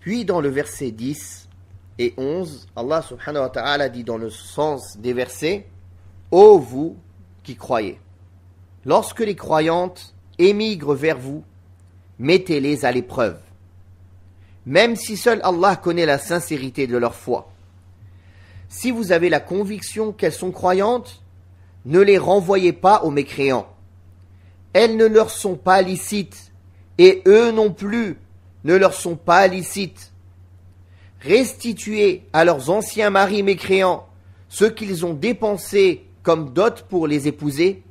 Puis dans le verset 10 et 11, Allah subhanahu wa ta'ala dit dans le sens des versets: Ô vous qui croyez, lorsque les croyantes émigrent vers vous, mettez-les à l'épreuve, même si seul Allah connaît la sincérité de leur foi. Si vous avez la conviction qu'elles sont croyantes, ne les renvoyez pas aux mécréants. Elles ne leur sont pas licites, et eux non plus ne leur sont pas licites. Restituez à leurs anciens maris mécréants ce qu'ils ont dépensé comme dot pour les épouser.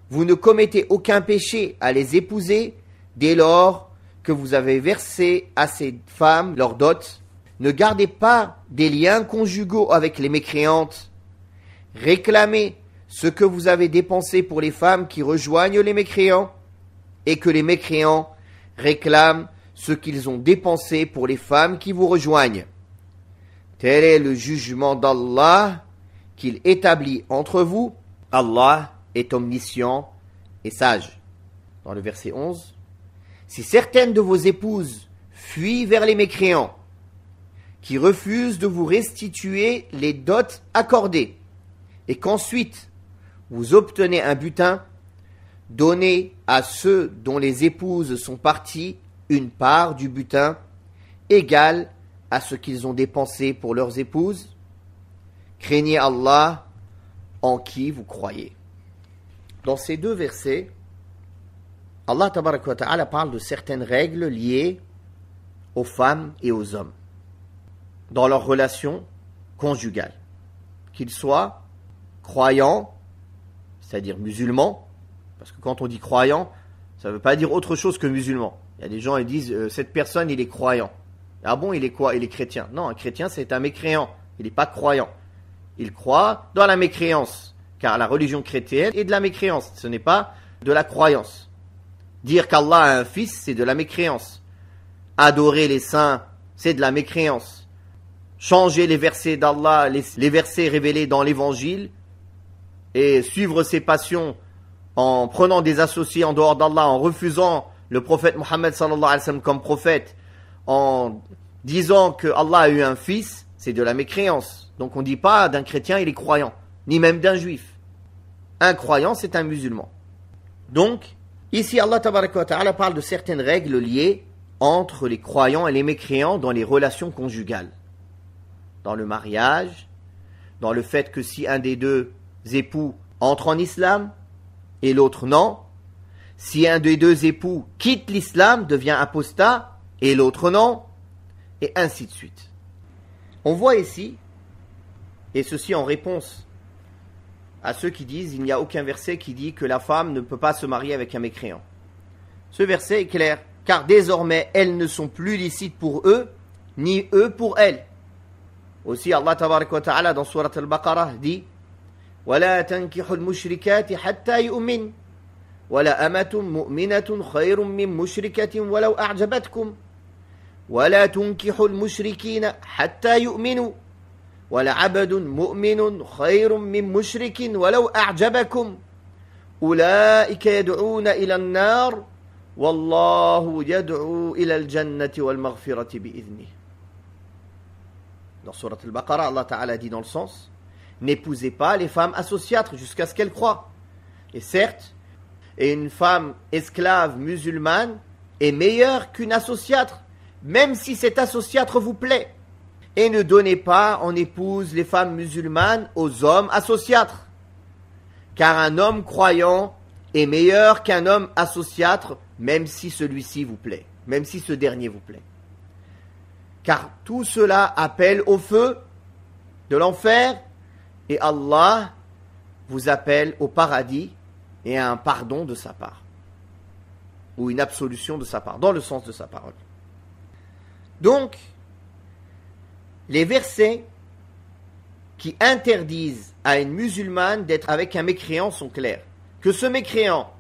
Vous ne commettez aucun péché à les épouser dès lors que vous avez versé à ces femmes leur dot. Ne gardez pas des liens conjugaux avec les mécréantes. Réclamez ce que vous avez dépensé pour les femmes qui rejoignent les mécréants, et que les mécréants réclament ce qu'ils ont dépensé pour les femmes qui vous rejoignent. Tel est le jugement d'Allah qu'il établit entre vous. Allah est omniscient et sage. Dans le verset 11, si certaines de vos épouses fuient vers les mécréants, qui refusent de vous restituer les dots accordées, et qu'ensuite vous obtenez un butin, donnez à ceux dont les épouses sont parties une part du butin égale à ce qu'ils ont dépensé pour leurs épouses. Craignez Allah en qui vous croyez. Dans ces deux versets, Allah tabaraka wa ta'ala parle de certaines règles liées aux femmes et aux hommes dans leurs relations conjugales, qu'ils soient croyants, c'est-à-dire musulmans, parce que quand on dit croyant, ça ne veut pas dire autre chose que musulman. Il y a des gens qui disent cette personne il est croyant. Ah bon, il est quoi? Il est chrétien. Non, un chrétien c'est un mécréant, il n'est pas croyant. Il croit dans la mécréance, car la religion chrétienne est de la mécréance, ce n'est pas de la croyance. Dire qu'Allah a un fils, c'est de la mécréance. Adorer les saints, c'est de la mécréance. Changer les versets d'Allah, les versets révélés dans l'évangile, et suivre ses passions en prenant des associés en dehors d'Allah, en refusant le prophète Mohammed sallallahu alayhi wa sallam comme prophète, en disant que Allah a eu un fils, c'est de la mécréance. Donc on ne dit pas d'un chrétien il est croyant, ni même d'un juif. Un croyant c'est un musulman. Donc ici Allah tabaraka wa ta'ala parle de certaines règles liées entre les croyants et les mécréants dans les relations conjugales. Dans le mariage, dans le fait que si un des deux époux entre en islam et l'autre non, si un des deux époux quitte l'islam, devient apostat et l'autre non, et ainsi de suite. On voit ici, et ceci en réponse à ceux qui disent il n'y a aucun verset qui dit que la femme ne peut pas se marier avec un mécréant. Ce verset est clair, car désormais elles ne sont plus licites pour eux, ni eux pour elles. Aussi Allah tabaraka wa ta'ala dans Surat al-Baqarah dit وَلَا تَنْكِحُوا الْمُشْرِكَاتِ حَتَّى يُؤْمِنْ وَلَا أَمَةٌ مُؤْمِنَةٌ خَيْرٌ مِّن مُشْرِكَةٍ وَلَوْ أَعْجَبَتْكُمْ وَلَا تُنْكِحُوا الْمُشْرِكِينَ حَتَّى يُؤْمِنُوا وَلَعَبْدٌ مُؤْمِنٌ خَيْرٌ مِّن مُشْرِكٍ وَلَوْ أَعْجَبَكُمْ أُولَئِكَ يَدْعُونَ إِلَى النَّارِ وَاللَّهُ يَدْعُو إِلَى الْجَنَّةِ وَالْمَغْفِرَةِ بِإِذْنِهِ. Dans Surat al-Baqarah, Allah Ta'ala dit dans le sens: n'épousez pas les femmes associatres jusqu'à ce qu'elles croient. Et certes, une femme esclave musulmane est meilleure qu'une associatre, même si cette associatre vous plaît. Et ne donnez pas en épouse les femmes musulmanes aux hommes associatres, car un homme croyant est meilleur qu'un homme associatre, même si celui-ci vous plaît, même si ce dernier vous plaît. Car tout cela appelle au feu de l'enfer, et Allah vous appelle au paradis et à un pardon de sa part, ou une absolution de sa part, dans le sens de sa parole. Donc, les versets qui interdisent à une musulmane d'être avec un mécréant sont clairs. Que ce mécréant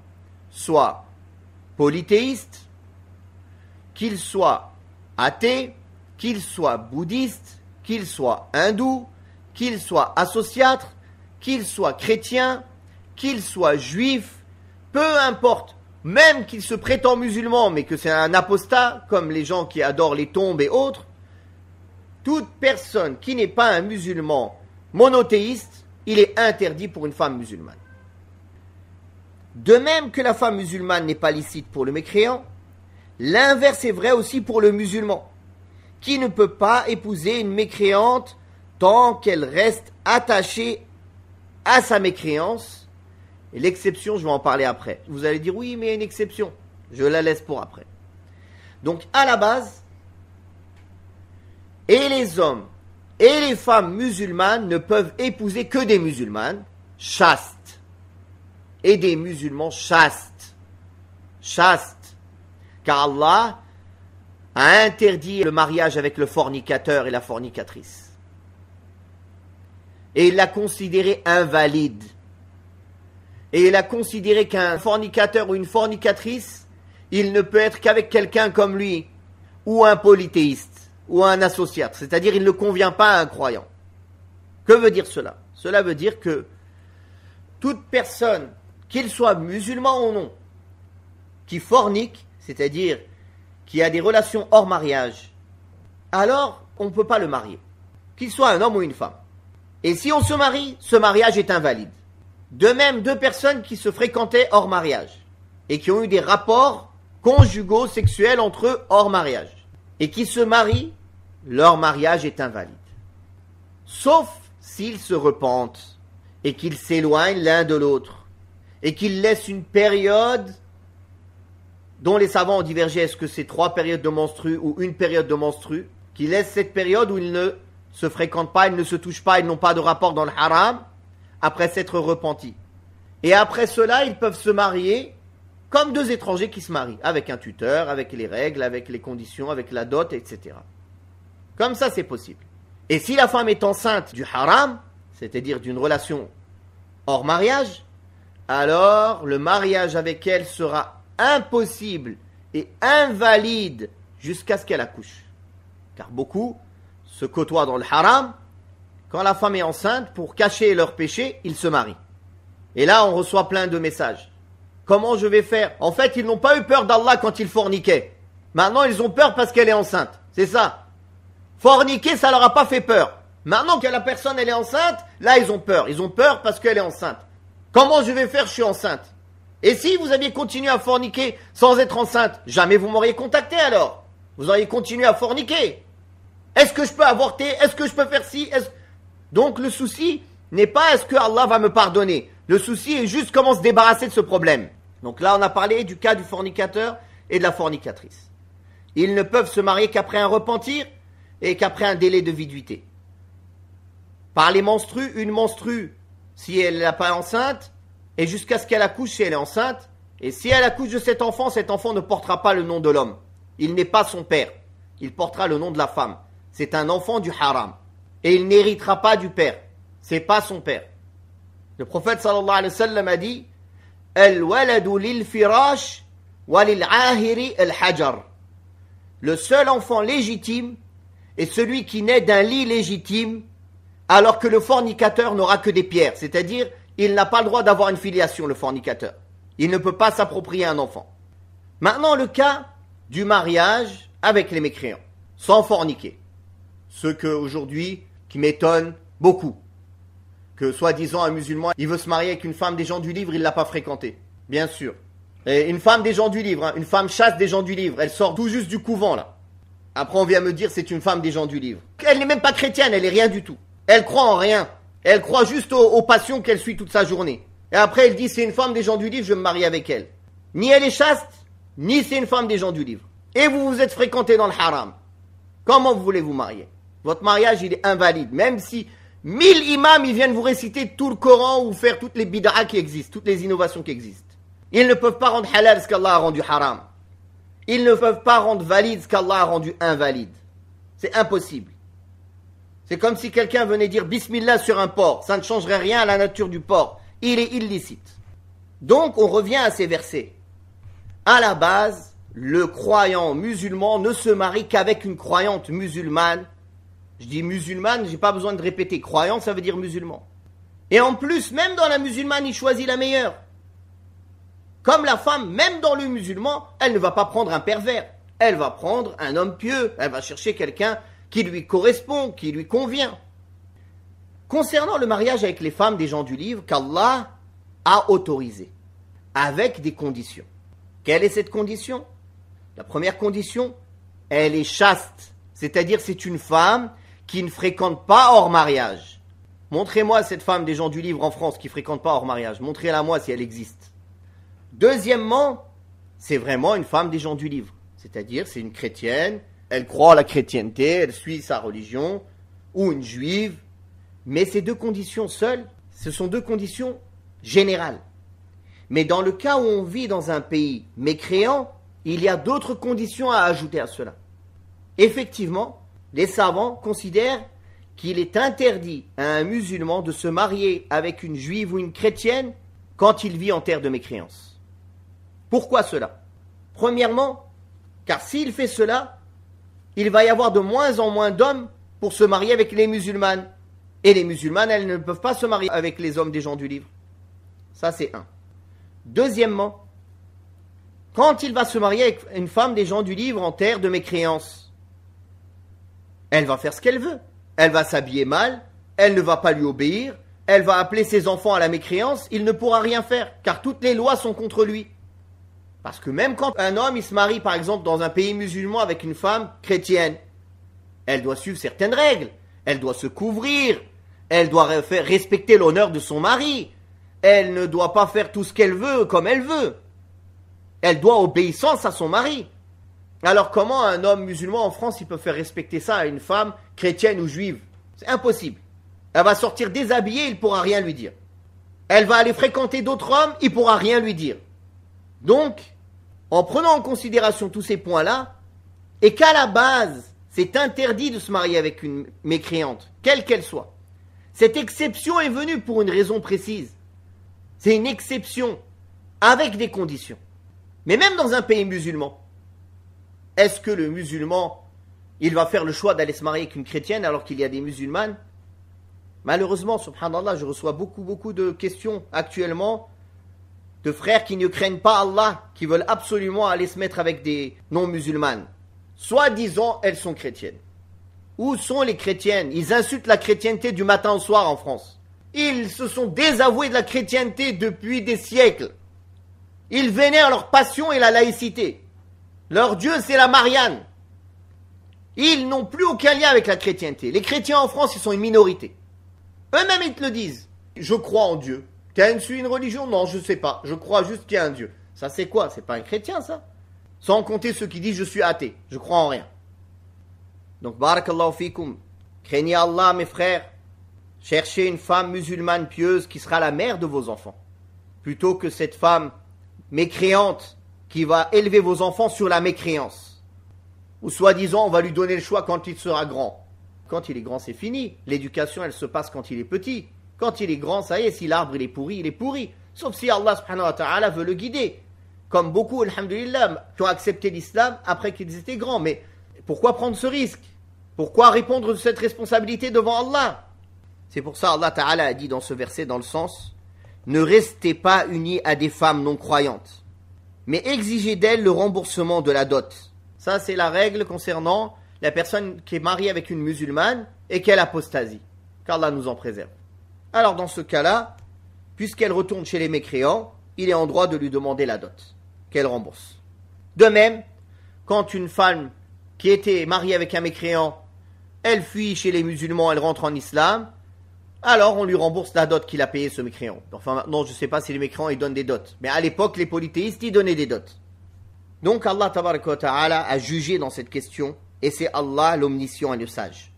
soit polythéiste, qu'il soit athée, qu'il soit bouddhiste, qu'il soit hindou, qu'il soit associatre, qu'il soit chrétien, qu'il soit juif, peu importe, même qu'il se prétend musulman, mais que c'est un apostat, comme les gens qui adorent les tombes et autres, toute personne qui n'est pas un musulman monothéiste, il est interdit pour une femme musulmane. De même que la femme musulmane n'est pas licite pour le mécréant, l'inverse est vrai aussi pour le musulman, qui ne peut pas épouser une mécréante tant qu'elle reste attachée à sa mécréance. Et l'exception, je vais en parler après. Vous allez dire, oui, mais il y a une exception. Je la laisse pour après. Donc, à la base, et les hommes et les femmes musulmanes ne peuvent épouser que des musulmanes chastes. Et des musulmans chastes. Chastes. Car Allah a interdit le mariage avec le fornicateur et la fornicatrice. Et il l'a considéré invalide. Et il a considéré qu'un fornicateur ou une fornicatrice, il ne peut être qu'avec quelqu'un comme lui, ou un polythéiste, ou un associate. C'est-à-dire, il ne convient pas à un croyant. Que veut dire cela? Cela veut dire que toute personne, qu'il soit musulman ou non, qui fornique, c'est-à-dire qui a des relations hors mariage, alors on ne peut pas le marier, qu'il soit un homme ou une femme. Et si on se marie, ce mariage est invalide. De même, deux personnes qui se fréquentaient hors mariage et qui ont eu des rapports conjugaux sexuels entre eux hors mariage et qui se marient, leur mariage est invalide. Sauf s'ils se repentent et qu'ils s'éloignent l'un de l'autre et qu'ils laissent une période dont les savants ont divergé, est-ce que c'est 3 périodes de menstrues ou une période de menstrues, qu'ils laissent cette période où ils ne se fréquentent pas, ils ne se touchent pas, ils n'ont pas de rapport dans le haram, après s'être repentis. Et après cela, ils peuvent se marier comme deux étrangers qui se marient, avec un tuteur, avec les règles, avec les conditions, avec la dot, etc. Comme ça, c'est possible. Et si la femme est enceinte du haram, c'est-à-dire d'une relation hors mariage, alors le mariage avec elle sera impossible et invalide jusqu'à ce qu'elle accouche. Car beaucoup se côtoient dans le haram. Quand la femme est enceinte, pour cacher leur péché, ils se marient. Et là, on reçoit plein de messages. Comment je vais faire? En fait, ils n'ont pas eu peur d'Allah quand ils forniquaient. Maintenant, ils ont peur parce qu'elle est enceinte. C'est ça. Forniquer, ça leur a pas fait peur. Maintenant que la personne, elle est enceinte, là, ils ont peur. Ils ont peur parce qu'elle est enceinte. Comment je vais faire? Je suis enceinte. Et si vous aviez continué à forniquer sans être enceinte, jamais vous m'auriez contacté alors. Vous auriez continué à forniquer. Est-ce que je peux avorter? Est-ce que je peux faire ci? Donc le souci n'est pas est-ce que Allah va me pardonner. Le souci est juste comment se débarrasser de ce problème. Donc là, on a parlé du cas du fornicateur et de la fornicatrice. Ils ne peuvent se marier qu'après un repentir et qu'après un délai de viduité. Par les menstrues, une menstrue, si elle n'est pas enceinte, et jusqu'à ce qu'elle accouche si elle est enceinte, et si elle accouche de cet enfant ne portera pas le nom de l'homme. Il n'est pas son père. Il portera le nom de la femme. C'est un enfant du haram. Et il n'héritera pas du père. C'est pas son père. Le prophète sallallahu alayhi wa sallam a dit Al-waladu lil-firash wa lil-ahiri al-hajar. Le seul enfant légitime est celui qui naît d'un lit légitime, alors que le fornicateur n'aura que des pierres. C'est-à-dire, il n'a pas le droit d'avoir une filiation, le fornicateur. Il ne peut pas s'approprier un enfant. Maintenant, le cas du mariage avec les mécréants, sans forniquer. Ce qu'aujourd'hui, qui m'étonne beaucoup. Que soi-disant un musulman, il veut se marier avec une femme des gens du livre, il ne l'a pas fréquentée. Bien sûr. Et une femme des gens du livre, une femme chaste des gens du livre, elle sort tout juste du couvent là. Après on vient me dire c'est une femme des gens du livre. Elle n'est même pas chrétienne, elle n'est rien du tout. Elle croit en rien. Elle croit juste aux passions qu'elle suit toute sa journée. Et après elle dit c'est une femme des gens du livre, je vais me marier avec elle. Ni elle est chaste, ni c'est une femme des gens du livre. Et vous vous êtes fréquentés dans le haram. Comment vous voulez vous marier? Votre mariage il est invalide, même si 1000 imams, ils viennent vous réciter tout le Coran ou faire toutes les bid'as qui existent, toutes les innovations qui existent. Ils ne peuvent pas rendre halal ce qu'Allah a rendu haram. Ils ne peuvent pas rendre valide ce qu'Allah a rendu invalide. C'est impossible. C'est comme si quelqu'un venait dire Bismillah sur un porc. Ça ne changerait rien à la nature du porc. Il est illicite. Donc, on revient à ces versets. À la base, le croyant musulman ne se marie qu'avec une croyante musulmane. Je dis musulmane, j'ai pas besoin de répéter. Croyant, ça veut dire musulman. Et en plus, même dans la musulmane, il choisit la meilleure. Comme la femme, même dans le musulman, elle ne va pas prendre un pervers. Elle va prendre un homme pieux. Elle va chercher quelqu'un qui lui correspond, qui lui convient. Concernant le mariage avec les femmes des gens du livre, qu'Allah a autorisé, avec des conditions. Quelle est cette condition? La première condition, elle est chaste. C'est-à-dire c'est une femme qui ne fréquente pas hors mariage. Montrez-moi cette femme des gens du livre en France qui ne fréquente pas hors mariage. Montrez-la moi si elle existe. Deuxièmement, c'est vraiment une femme des gens du livre. C'est-à-dire, c'est une chrétienne, elle croit à la chrétienté, elle suit sa religion, ou une juive. Mais ces deux conditions seules, ce sont deux conditions générales. Mais dans le cas où on vit dans un pays mécréant, il y a d'autres conditions à ajouter à cela. Effectivement, les savants considèrent qu'il est interdit à un musulman de se marier avec une juive ou une chrétienne quand il vit en terre de mécréance. Pourquoi cela? Premièrement, car s'il fait cela, il va y avoir de moins en moins d'hommes pour se marier avec les musulmanes. Et les musulmanes, elles ne peuvent pas se marier avec les hommes des gens du livre. Ça, c'est un. Deuxièmement, quand il va se marier avec une femme des gens du livre en terre de mécréance, elle va faire ce qu'elle veut. Elle va s'habiller mal, elle ne va pas lui obéir, elle va appeler ses enfants à la mécréance, il ne pourra rien faire, car toutes les lois sont contre lui. Parce que même quand un homme il se marie, par exemple, dans un pays musulman avec une femme chrétienne, elle doit suivre certaines règles, elle doit se couvrir, elle doit faire respecter l'honneur de son mari, elle ne doit pas faire tout ce qu'elle veut comme elle veut. Elle doit obéissance à son mari. Alors comment un homme musulman en France il peut faire respecter ça à une femme chrétienne ou juive? C'est impossible. Elle va sortir déshabillée, il ne pourra rien lui dire. Elle va aller fréquenter d'autres hommes, il ne pourra rien lui dire. Donc, en prenant en considération tous ces points-là, et qu'à la base, c'est interdit de se marier avec une mécréante, quelle qu'elle soit, cette exception est venue pour une raison précise. C'est une exception avec des conditions. Mais même dans un pays musulman, est-ce que le musulman, il va faire le choix d'aller se marier avec une chrétienne alors qu'il y a des musulmanes? Malheureusement, subhanallah, je reçois beaucoup de questions actuellement de frères qui ne craignent pas Allah, qui veulent absolument aller se mettre avec des non-musulmanes. Soi-disant, elles sont chrétiennes. Où sont les chrétiennes? Ils insultent la chrétienté du matin au soir en France. Ils se sont désavoués de la chrétienté depuis des siècles. Ils vénèrent leur passion et la laïcité. Leur Dieu, c'est la Marianne. Ils n'ont plus aucun lien avec la chrétienté. Les chrétiens en France, ils sont une minorité. Eux-mêmes, ils te le disent. Je crois en Dieu. Tu une religion? Non, je ne sais pas. Je crois juste qu'il y a un Dieu. Ça, c'est quoi? C'est pas un chrétien, ça? Sans compter ceux qui disent je suis athée. Je crois en rien. Donc, barakallahu fikum. Craignez Allah, mes frères. Cherchez une femme musulmane pieuse qui sera la mère de vos enfants. Plutôt que cette femme mécréante qui va élever vos enfants sur la mécréance. Ou soi-disant, on va lui donner le choix quand il sera grand. Quand il est grand, c'est fini. L'éducation, elle se passe quand il est petit. Quand il est grand, ça y est, si l'arbre il est pourri, il est pourri. Sauf si Allah subhanahu wa ta'ala veut le guider. Comme beaucoup, alhamdulillah, qui ont accepté l'islam après qu'ils étaient grands. Mais pourquoi prendre ce risque? Pourquoi répondre de cette responsabilité devant Allah? C'est pour ça Allah ta'ala a dit dans ce verset, dans le sens, ne restez pas unis à des femmes non croyantes, mais exigez d'elles le remboursement de la dot. Ça, c'est la règle concernant la personne qui est mariée avec une musulmane et qu'elle apostasie. Qu'Allah nous en préserve. Alors, dans ce cas-là, puisqu'elle retourne chez les mécréants, il est en droit de lui demander la dot, qu'elle rembourse. De même, quand une femme qui était mariée avec un mécréant, elle fuit chez les musulmans, elle rentre en islam, alors on lui rembourse la dot qu'il a payée, ce mécréant. Enfin, maintenant, je ne sais pas si les mécréants, ils donnent des dots. Mais à l'époque, les polythéistes, ils donnaient des dots. Donc, Allah tabaraka wa ta'ala a jugé dans cette question, et c'est Allah l'omniscient et le sage.